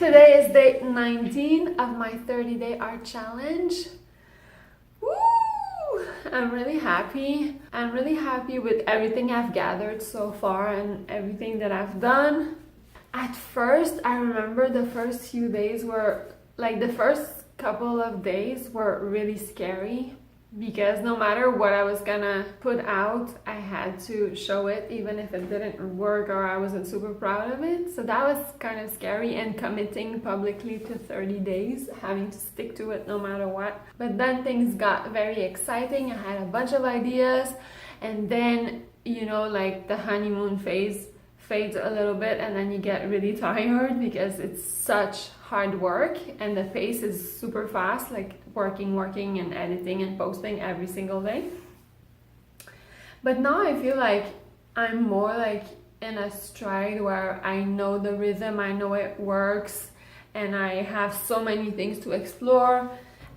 Today is day 19 of my 30-day art challenge. Woo! I'm really happy. I'm really happy with everything I've gathered so far and everything that I've done. At first, I remember the first few days were, like the first couple of days were really scary because no matter what I was gonna put out, I had to show it even if it didn't work or I wasn't super proud of it. So that was kind of scary, and committing publicly to 30 days, having to stick to it no matter what. But then things got very exciting. I had a bunch of ideas, and then, you know, like the honeymoon phase fades a little bit and then you get really tired because it's such hard work and the pace is super fast, like working and editing and posting every single day. But now I feel like I'm more like in a stride where I know the rhythm, I know it works, and I have so many things to explore.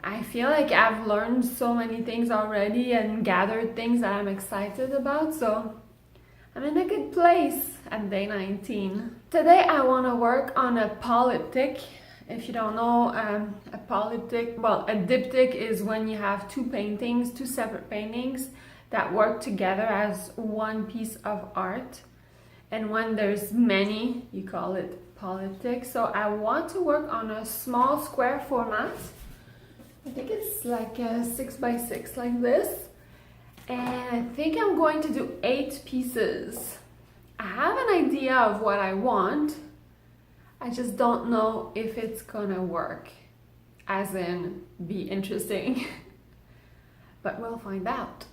I feel like I've learned so many things already and gathered things that I'm excited about, so I'm in a good place at day 19. Today I want to work on a polyptych. If you don't know, a polyptych, well, a diptych is when you have two separate paintings that work together as one piece of art. And when there's many, you call it polyptych. So I want to work on a small square format. I think it's like a 6x6 like this. And I think I'm going to do 8 pieces. I have an idea of what I want. I just don't know if it's gonna work, as in be interesting. But we'll find out.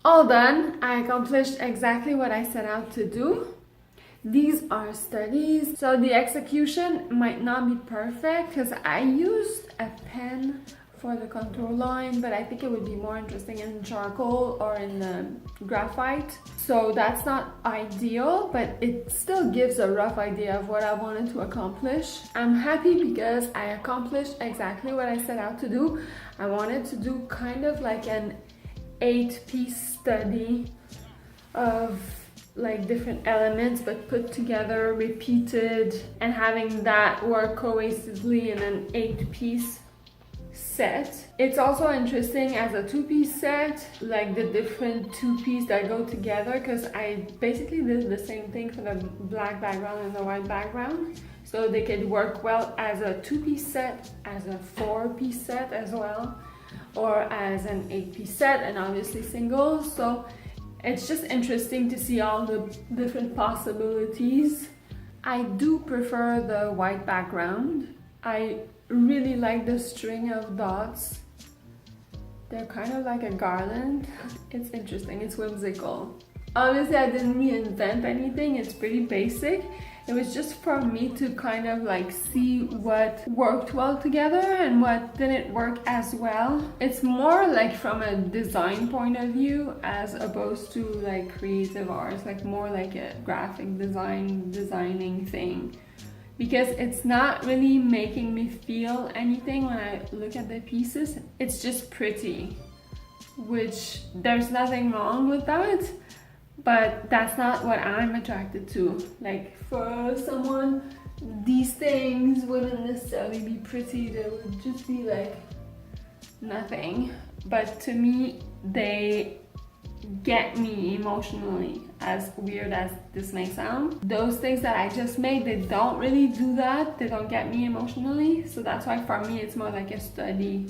All done. I accomplished exactly what I set out to do. These are studies, so the execution might not be perfect because I used a pen for the contour line, but I think it would be more interesting in charcoal or in graphite. So that's not ideal, but it still gives a rough idea of what I wanted to accomplish. I'm happy because I accomplished exactly what I set out to do. I wanted to do kind of like an 8-piece study of like different elements but put together, repeated, and having that work cohesively in an 8-piece set. It's also interesting as a 2-piece set, like the different 2-piece that go together, because I basically did the same thing for the black background and the white background, so they could work well as a 2-piece set, as a 4-piece set as well, or as an 8-piece set, and obviously singles. So it's just interesting to see all the different possibilities. I do prefer the white background. I really like the string of dots. They're kind of like a garland. It's interesting, it's whimsical. Obviously I didn't reinvent anything, it's pretty basic. It was just for me to kind of like see what worked well together and what didn't work as well. It's more like from a design point of view as opposed to like creative arts, like more like a graphic designing thing. Because it's not really making me feel anything when I look at the pieces. It's just pretty, which there's nothing wrong with that. But that's not what I'm attracted to. Like for someone, these things wouldn't necessarily be pretty, they would just be like nothing. But to me, they get me emotionally, as weird as this may sound. Those things that I just made, they don't really do that. They don't get me emotionally. So that's why for me, it's more like a study.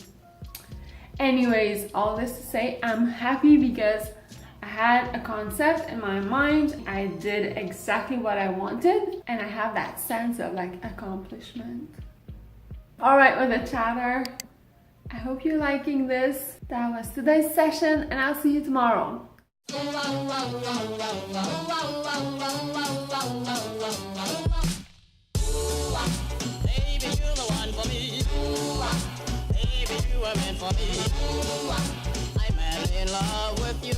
Anyways, all this to say, I'm happy because I had a concept in my mind. I did exactly what I wanted, and I have that sense of like accomplishment. All right, with the chatter, I hope you're liking this. That was today's session, and I'll see you tomorrow. Baby, you're the one for me. Baby, you are meant for me. I'm madly in love with you.